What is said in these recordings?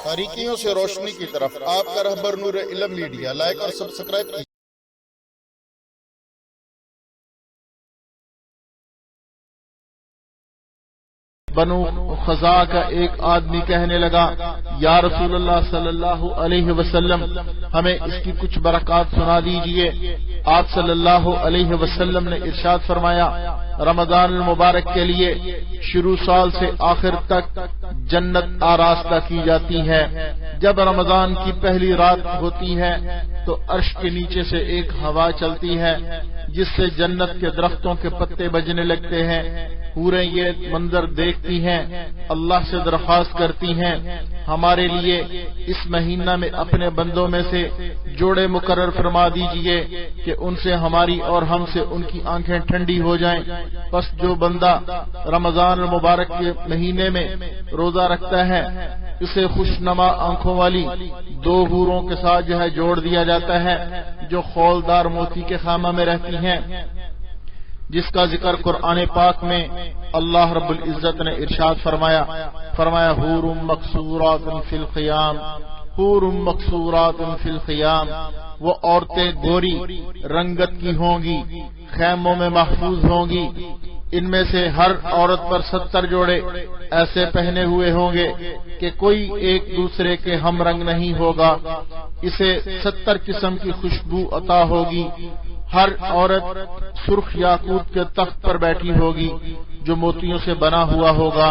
تاریکیوں سے روشنی کی طرف آپ کا رہبر نور علم میڈیا، لائک اور سبسکرائب کیجیے۔ بنو خزاع کا ایک آدمی کہنے لگا، یا رسول اللہ صلی اللہ علیہ وسلم، ہمیں اس کی کچھ برکات سنا دیجئے۔ آپ صلی اللہ علیہ وسلم نے ارشاد فرمایا، رمضان المبارک کے لیے شروع سال سے آخر تک جنت آراستہ کی جاتی ہے۔ جب رمضان کی پہلی رات ہوتی ہے تو عرش کے نیچے سے ایک ہوا چلتی ہے جس سے جنت کے درختوں کے پتے بجنے لگتے ہیں۔ حوریں یہ منظر دیکھتی ہیں، اللہ سے درخواست کرتی ہیں، ہمارے لیے اس مہینہ میں اپنے بندوں میں سے جوڑے مقرر فرما دیجئے کہ ان سے ہماری اور ہم سے ان کی آنکھیں ٹھنڈی ہو جائیں۔ بس جو بندہ رمضان المبارک کے مہینے میں روزہ رکھتا ہے اسے خوشنما آنکھوں والی دو حوروں کے ساتھ جوڑ دیا جاتا ہے جو خولدار موتی کے خیمہ میں رہتی ہیں، جس کا ذکر قرآن پاک میں اللہ رب العزت نے ارشاد فرمایا حور مقصورات فی الخیام، حور مقصورات فی الخیام، وہ عورتیں گوری رنگت کی ہوں گی، خیموں میں محفوظ ہوں گی، ان میں سے ہر عورت پر 70 جوڑے ایسے پہنے ہوئے ہوں گے کہ کوئی ایک دوسرے کے ہم رنگ نہیں ہوگا، اسے 70 قسم کی خوشبو عطا ہوگی، ہر عورت سرخ یاقوت کے تخت پر بیٹھی ہوگی جو موتیوں سے بنا ہوا ہوگا،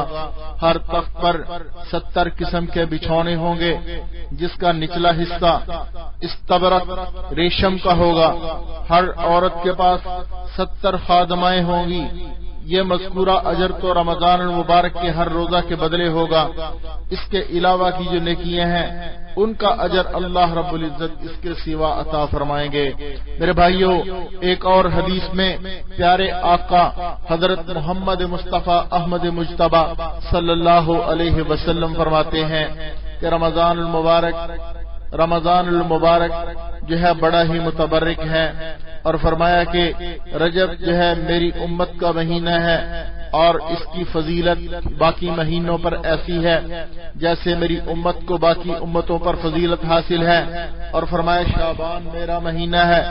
ہر تخت پر 70 قسم کے بچھونے ہوں گے جس کا نچلا حصہ استبرق ریشم کا ہوگا، ہر عورت کے پاس 70 خادمائیں ہوں گی۔ یہ مذکورہ اجر تو رمضان المبارک کے ہر روزہ کے بدلے ہوگا، اس کے علاوہ کی جو نیکیاں ہیں ان کا اجر اللہ رب العزت اس کے سوا عطا فرمائیں گے۔ میرے بھائیوں، ایک اور حدیث میں پیارے آقا حضرت محمد مصطفیٰ احمد مجتبی صلی اللہ علیہ وسلم فرماتے ہیں کہ رمضان المبارک جو ہے بڑا ہی متبرک ہے، اور فرمایا کہ رجب جو ہے میری امت کا مہینہ ہے اور اس کی فضیلت باقی مہینوں پر ایسی ہے جیسے میری امت کو باقی امتوں پر فضیلت حاصل ہے، اور فرمایا شعبان میرا مہینہ ہے،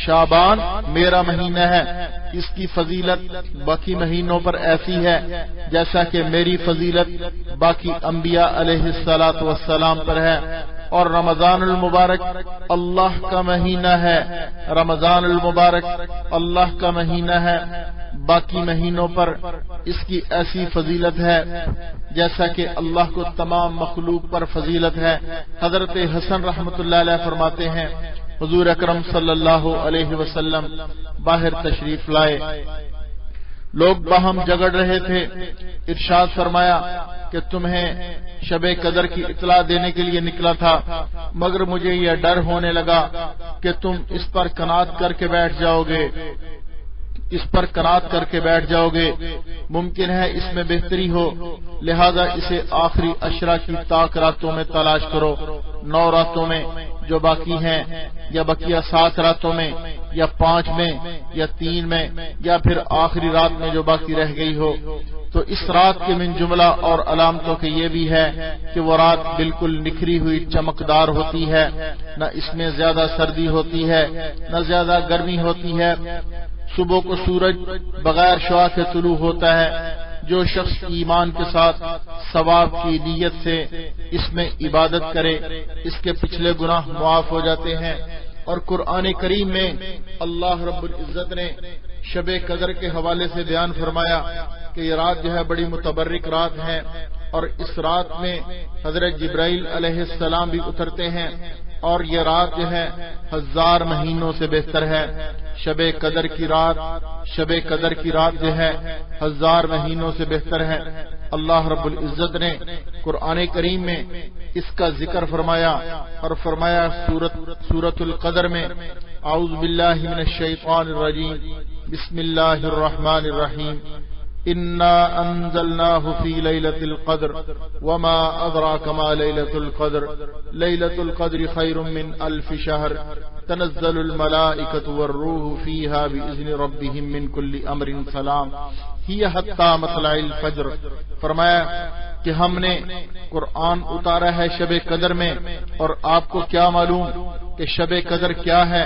شعبان میرا مہینہ ہے، اس کی فضیلت باقی مہینوں پر ایسی ہے جیسا کہ میری فضیلت باقی انبیاء علیہ الصلاۃ والسلام پر ہے۔ اور رمضان المبارک اللہ کا مہینہ ہے، رمضان المبارک اللہ کا مہینہ ہے، باقی مہینوں پر اس کی ایسی فضیلت ہے جیسا کہ اللہ کو تمام مخلوق پر فضیلت ہے۔ حضرت حسن رحمۃ اللہ علیہ فرماتے ہیں حضور اکرم صلی اللہ علیہ وسلم باہر تشریف لائے، لوگ باہم جگڑ رہے تھے، ارشاد فرمایا کہ تمہیں شب قدر کی اطلاع دینے کے لیے نکلا تھا، مگر مجھے یہ ڈر ہونے لگا کہ تم اس پر قناعت کر کے بیٹھ جاؤ گے، ممکن ہے اس میں بہتری ہو، لہذا اسے آخری عشرہ کی طاق راتوں میں تلاش کرو، 9 راتوں میں جو باقی ہیں، یا بقیہ 7 راتوں میں، یا 5 میں، یا 3 میں، یا پھر آخری رات میں جو باقی رہ گئی ہو۔ تو اس رات کے من جملہ اور علامتوں کے یہ بھی ہے کہ وہ رات بالکل نکھری ہوئی چمکدار ہوتی ہے، نہ اس میں زیادہ سردی ہوتی ہے نہ زیادہ گرمی ہوتی ہے، صبح کو سورج بغیر شعاع کے طلوع ہوتا ہے، جو شخص ایمان کے ساتھ ثواب کی نیت سے اس میں عبادت کرے اس کے پچھلے گناہ معاف ہو جاتے ہیں۔ اور قرآن کریم میں اللہ رب العزت نے شب قدر کے حوالے سے بیان فرمایا کہ یہ رات جو ہے بڑی متبرک رات ہے، اور اس رات میں حضرت جبرائیل علیہ السلام بھی اترتے ہیں، اور یہ رات جو ہے 1000 مہینوں سے بہتر ہے۔ شب قدر کی رات جو ہے 1000 مہینوں سے بہتر ہے۔ اللہ رب العزت نے قرآن کریم میں اس کا ذکر فرمایا، اور فرمایا سورۃ القدر میں اعوذ باللہ من الشیطان الرجیم بسم اللہ الرحمن الرحیم انا انزلناه في ليلة القدر وما ادراك ما ليلة القدر ليلة القدر خير من 1000 شهر تنزل الملائكة والروح فيها بإذن ربهم من كل امر سلام هي حتى مطلع الفجر۔ فرمایا کہ ہم نے قرآن اتارا ہے شب قدر میں، اور آپ کو کیا معلوم کہ شب قدر کیا ہے؟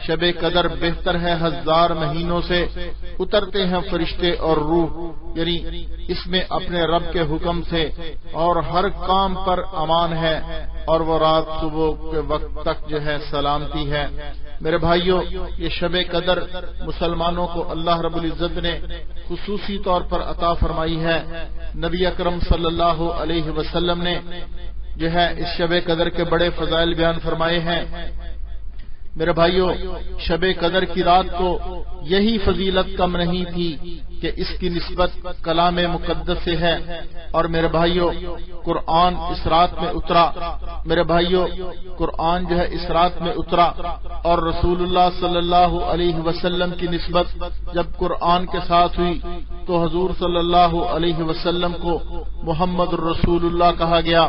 شب قدر بہتر ہے 1000 مہینوں سے، اترتے ہیں فرشتے اور روح، یعنی اس میں اپنے رب کے حکم سے، اور ہر کام پر امان ہے، اور وہ رات صبح کے وقت تک جو ہے سلامتی ہے۔ میرے بھائیوں، یہ شب قدر مسلمانوں کو اللہ رب العزت نے خصوصی طور پر عطا فرمائی ہے۔ نبی اکرم صلی اللہ علیہ وسلم نے جو ہے اس شب قدر کے بڑے فضائل بیان فرمائے ہیں۔ میرے بھائیوں، شب قدر کی رات کو یہی فضیلت کم نہیں تھی کہ اس کی نسبت کلام مقدس سے ہے، اور میرے بھائیوں قرآن اس رات میں اترا، میرے بھائیوں قرآن جو ہے اس رات میں اترا، اور رسول اللہ صلی اللہ علیہ وسلم کی نسبت جب قرآن کے ساتھ ہوئی تو حضور صلی اللہ علیہ وسلم کو محمد الرسول اللہ کہا گیا۔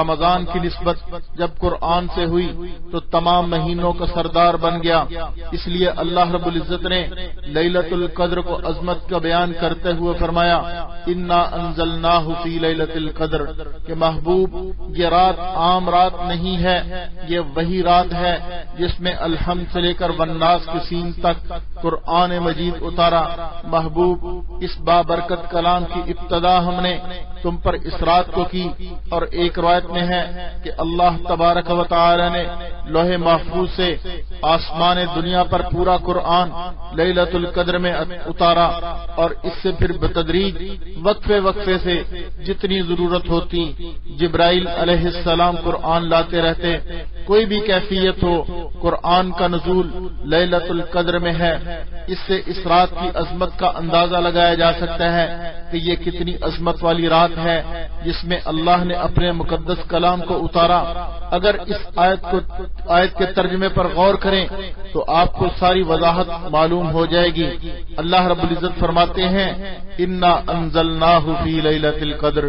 رمضان کی نسبت جب قرآن سے ہوئی تو تمام مہینوں کا سردار بن گیا۔ اس لیے اللہ رب العزت نے لیلۃ القدر کو عظمت کا بیان کرتے ہوئے فرمایا انا انزلناہ فی لیلۃ القدر، کہ محبوب یہ رات عام رات نہیں ہے، یہ وہی رات ہے جس میں الحمد سے لے کر والناس کے سین تک قرآن مجید اتارا۔ محبوب اس بابرکت کلام کی ابتدا ہم نے تم پر اس رات کو کی، اور ایک روایت میں ہے کہ اللہ تبارک و تعالی نے لوح محفوظ سے آسمان دنیا پر پورا قرآن لیلۃ القدر میں اتارا، اور اس سے پھر بتدریج وقفے وقفے سے جتنی ضرورت ہوتی جبرائیل علیہ السلام قرآن لاتے رہتے۔ کوئی بھی کیفیت ہو، قرآن کا نزول لیلۃ القدر میں ہے۔ اس سے اس رات کی عظمت کا اندازہ لگایا جا سکتا ہے کہ یہ کتنی عظمت والی رات ہے جس میں اللہ نے اپنے مقدس کلام کو اتارا۔ اگر اس آیت کے ترجمے پر غور کریں تو آپ کو ساری وضاحت معلوم ہو جائے گی۔ اللہ رب العزت فرماتے ہیں انا انزلناہ فی لیلۃ القدر،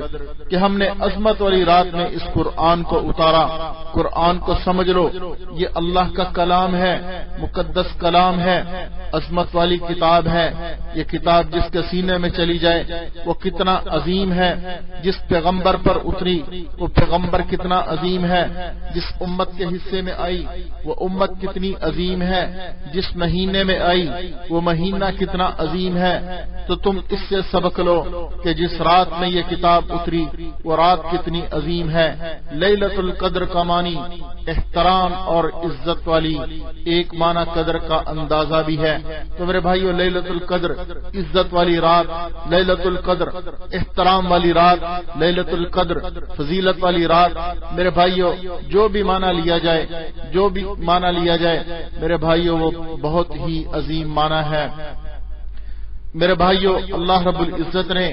کہ ہم نے عظمت والی رات میں اس قرآن کو اتارا۔ قرآن کو سمجھ لو، یہ اللہ کا کلام ہے، مقدس کلام ہے، عظمت والی کتاب ہے۔ یہ کتاب جس کے سینے میں چلی جائے وہ کتنا عظیم ہے، جس پیغمبر پر اتری وہ پیغمبر کتنا عظیم ہے، جس امت کے حصے میں آئی وہ امت کتنی عظیم ہے، جس مہینے میں آئی وہ مہینہ کتنا عظیم ہے۔ تو تم اس سے سبق لو کہ جس رات میں یہ کتاب اتری وہ رات کتنی عظیم ہے۔ لیلۃ القدر کا معنی احترام اور عزت والی، ایک معنی قدر کا اندازہ بھی ہے۔ تو میرے بھائیو، لیلۃ القدر عزت والی رات، لیلۃ القدر احترام والی رات، لیلۃ القدر فضیلت والی رات۔ میرے بھائیو، جو بھی معنی لیا جائے، جو بھی معنی لیا جائے میرے بھائیو، وہ بہت ہی عظیم معنی ہے۔ میرے بھائیو، اللہ رب العزت نے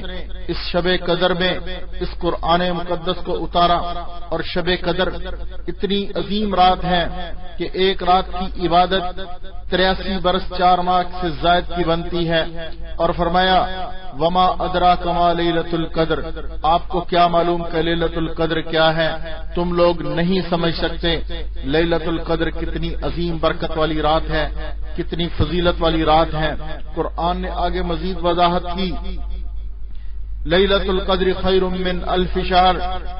اس شب قدر میں اس قرآن مقدس کو اتارا، اور شب قدر اتنی عظیم رات ہے کہ ایک رات کی عبادت 83 برس 4 ماہ سے زائد کی بنتی ہے۔ اور فرمایا وما ادراک ما لیلۃ القدر، آپ کو کیا معلوم کہ لیلۃ القدر کیا ہے؟ تم لوگ نہیں سمجھ سکتے لیلۃ القدر کتنی عظیم برکت والی رات ہے، کتنی فضیلت والی رات ہے۔ قرآن نے آگے مزید وضاحت کی لیلۃ القدر خیر من الف شہر،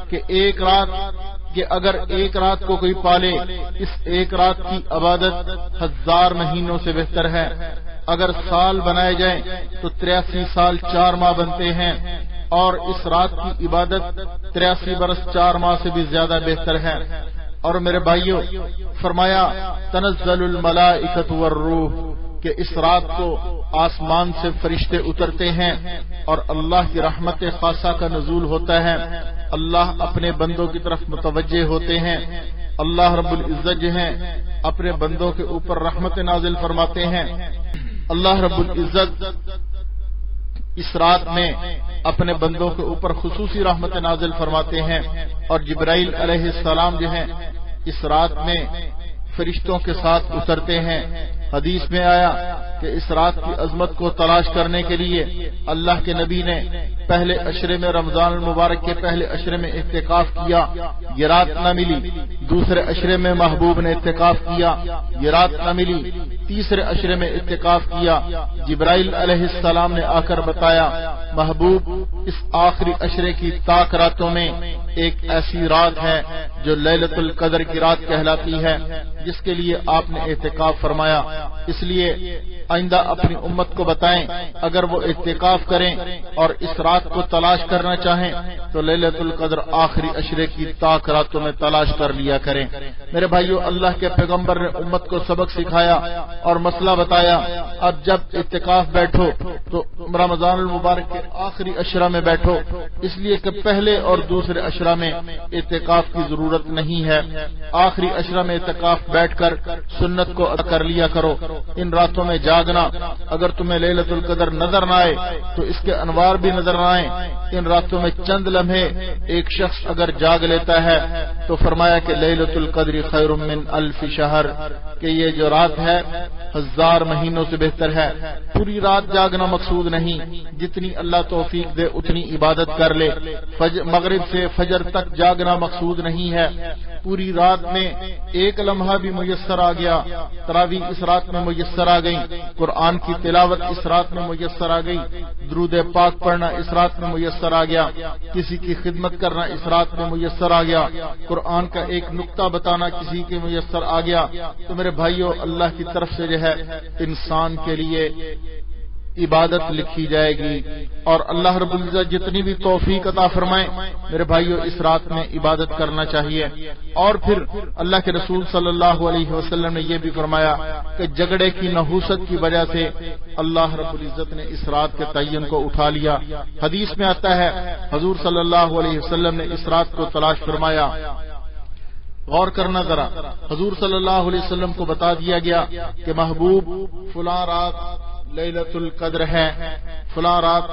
کہ ایک رات، کہ اگر ایک رات کو کوئی پالے، اس ایک رات کی عبادت 1000 مہینوں سے بہتر ہے۔ اگر سال بنائے جائیں تو 83 سال 4 ماہ بنتے ہیں، اور اس رات کی عبادت 83 برس 4 ماہ سے بھی زیادہ بہتر ہے۔ اور میرے بھائیوں، فرمایا تنزل الملائکۃ والروح، کہ اس رات کو آسمان سے فرشتے اترتے ہیں اور اللہ کی رحمت خاصہ کا نزول ہوتا ہے۔ اللہ اپنے بندوں کی طرف متوجہ ہوتے ہیں۔ اللہ رب العزت جو ہیں اپنے بندوں کے اوپر رحمت نازل فرماتے ہیں۔ اللہ رب العزت اس رات میں اپنے بندوں کے اوپر خصوصی رحمت نازل فرماتے ہیں، اور جبرائیل علیہ السلام جو ہیں اس رات میں فرشتوں کے ساتھ اترتے ہیں۔ حدیث میں آیا کہ اس رات کی عظمت کو تلاش کرنے کے لیے اللہ کے نبی نے پہلے عشرے میں، رمضان المبارک کے پہلے عشرے میں اعتکاف کیا، یہ رات نہ ملی۔ دوسرے عشرے میں محبوب نے اعتکاف کیا، یہ رات نہ ملی۔ تیسرے عشرے میں اعتکاف کیا، جبرائیل علیہ السلام نے آ کر بتایا محبوب اس آخری عشرے کی طاق راتوں میں ایک ایسی رات ہے جو لیلۃ القدر کی رات کہلاتی ہے، جس کے لیے آپ نے اعتکاف فرمایا۔ اس لیے آئندہ اپنی امت کو بتائیں، اگر وہ اعتکاف کریں اور اس رات کو تلاش کرنا چاہیں تو لیلۃ القدر آخری عشرے کی طاق راتوں میں تلاش کر لیا کریں۔ میرے بھائیو، اللہ کے پیغمبر نے امت کو سبق سکھایا اور مسئلہ بتایا۔ اب جب اعتکاف بیٹھو تو رمضان المبارک کے آخری عشرہ میں بیٹھو، اس لیے کہ پہلے اور دوسرے عشرہ میں اعتکاف کی ضرورت نہیں ہے۔ آخری عشرہ میں اعتکاف بیٹھ کر سنت کو ادا کر لیا کرو۔ ان راتوں میں جاگنا، اگر تمہیں لیلۃ القدر نظر نہ آئے تو اس کے انوار بھی نظر نہ آئیں، ان راتوں میں چند لمحے ایک شخص اگر جاگ لیتا ہے تو فرمایا کہ لیلۃ القدر خیر من الف شہر، کہ یہ جو رات ہے 1000 مہینوں سے بہتر ہے۔ پوری رات جاگنا مقصود نہیں، جتنی اللہ توفیق دے اتنی عبادت کر لے۔ مغرب سے فجر تک جاگنا مقصود نہیں ہے، پوری رات میں ایک لمحہ بھی میسر آ گیا، تراویح اس رات میں میسر آ گئی، قرآن کی تلاوت اس رات میں میسر آ گئی، درود پاک پڑھنا اس رات میں میسر آ گیا، کسی کی خدمت کرنا اس رات میں میسر آ گیا، قرآن کا ایک نقطہ بتانا کسی کے میسر آ گیا، تو میرے بھائیوں اللہ کی طرف سے جو ہے انسان کے لیے عبادت لکھی جائے گی، اور اللہ رب العزت جتنی بھی توفیق عطا فرمائے میرے بھائیوں اس رات میں عبادت کرنا چاہیے۔ اور پھر اللہ کے رسول صلی اللہ علیہ وسلم نے یہ بھی فرمایا کہ جھگڑے کی نحوست کی وجہ سے اللہ رب العزت نے اس رات کے تعین کو اٹھا لیا۔ حدیث میں آتا ہے حضور صلی اللہ علیہ وسلم نے اس رات کو تلاش فرمایا۔ غور کرنا ذرا، حضور صلی اللہ علیہ وسلم کو بتا دیا گیا کہ محبوب فلاں رات لیلۃ القدر ہے، فلاں رات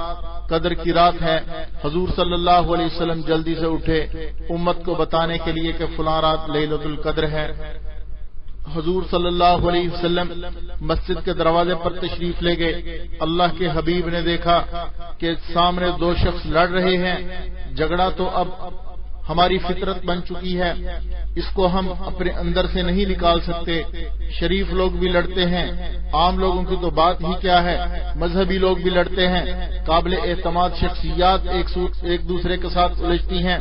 قدر کی رات ہے۔ حضور صلی اللہ علیہ وسلم جلدی سے اٹھے امت کو بتانے کے لیے کہ فلاں رات لیلۃ القدر ہے۔ حضور صلی اللہ علیہ وسلم مسجد کے دروازے پر تشریف لے گئے۔ اللہ کے حبیب نے دیکھا کہ سامنے دو شخص لڑ رہے ہیں، جھگڑا تو اب ہماری فطرت بن چکی ہے، اس کو ہم اپنے اندر سے نہیں نکال سکتے۔ شریف لوگ بھی لڑتے ہیں، عام لوگوں کی تو بات ہی کیا ہے، مذہبی لوگ بھی لڑتے ہیں، قابل اعتماد شخصیات ایک دوسرے کے ساتھ الجھتی ہیں،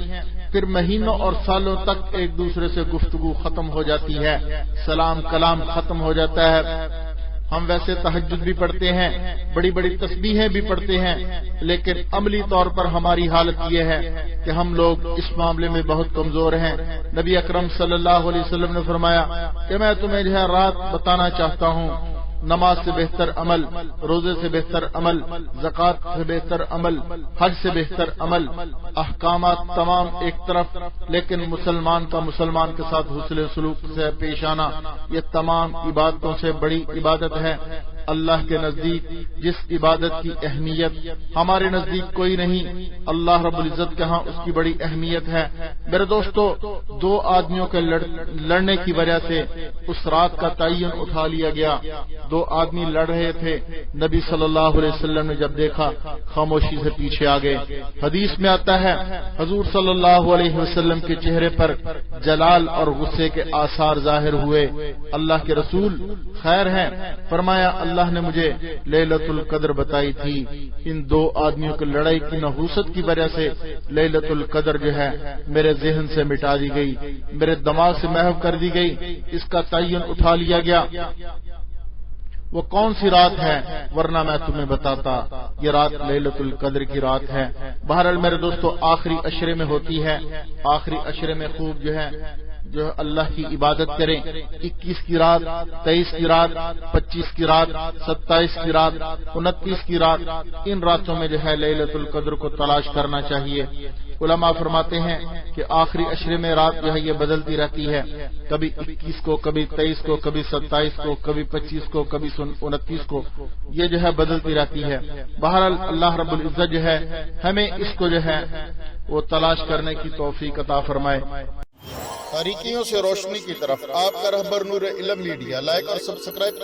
پھر مہینوں اور سالوں تک ایک دوسرے سے گفتگو ختم ہو جاتی ہے، سلام کلام ختم ہو جاتا ہے۔ ہم ویسے تہجد بھی پڑھتے ہیں، بڑی بڑی تسبیحیں بھی پڑھتے ہیں، لیکن عملی طور پر ہماری حالت یہ ہے کہ ہم لوگ اس معاملے میں بہت کمزور ہیں۔ نبی اکرم صلی اللہ علیہ وسلم نے فرمایا کہ میں تمہیں جو ہے رات بتانا چاہتا ہوں، نماز سے بہتر عمل، روزے سے بہتر عمل، زکوٰۃ سے بہتر عمل، حج سے بہتر عمل، احکامات تمام ایک طرف، لیکن مسلمان کا مسلمان کے ساتھ حسن سلوک سے پیش آنا، یہ تمام عبادتوں سے بڑی عبادت ہے۔ اللہ کے نزدیک جس عبادت کی اہمیت ہمارے نزدیک کوئی نہیں، اللہ رب العزت کے ہاں اس کی بڑی اہمیت ہے۔ میرے دوستو، دو آدمیوں کے لڑنے کی وجہ سے اس رات کا تعین اٹھا لیا گیا۔ دو آدمی لڑ رہے تھے، نبی صلی اللہ علیہ وسلم نے جب دیکھا خاموشی سے پیچھے آ گئے۔ حدیث میں آتا ہے حضور صلی اللہ علیہ وسلم کے چہرے پر جلال اور غصے کے آثار ظاہر ہوئے۔ اللہ کے رسول خیر ہیں؟ فرمایا اللہ نے مجھے لیلۃ القدر بتائی تھی، ان دو آدمیوں کی لڑائی کی نحوست کی وجہ سے لیلۃ القدر جو ہے میرے ذہن سے مٹا دی گئی، میرے دماغ سے محو کر دی گئی، اس کا تعین اٹھا لیا گیا۔ وہ کون سی رات ہے؟ ورنہ میں تمہیں بتاتا، یہ رات لیلۃ القدر کی رات ہے۔ بہرحال میرے دوستو، آخری عشرے میں ہوتی ہے، آخری عشرے میں خوب جو ہے اللہ کی عبادت کریں۔ 21 کی رات، 23 کی رات، 25 کی رات، 27 کی رات، 29 کی رات، ان راتوں میں جو ہے لیلۃ القدر کو تلاش کرنا چاہیے۔ علماء فرماتے ہیں کہ آخری عشرے میں رات جو ہے یہ بدلتی رہتی ہے، کبھی 21 کو، کبھی 23 کو، کبھی 27 کو، کبھی 25 کو، کبھی 29 کو، یہ جو ہے بدلتی رہتی ہے۔ بہرحال اللہ رب العزت جو ہے ہمیں اس کو جو ہے وہ تلاش کرنے کی توفیق عطا فرمائے۔ تاریکیوں سے روشنی کی طرف آپ کا رہبر نور علم میڈیا، لائک اور سبسکرائب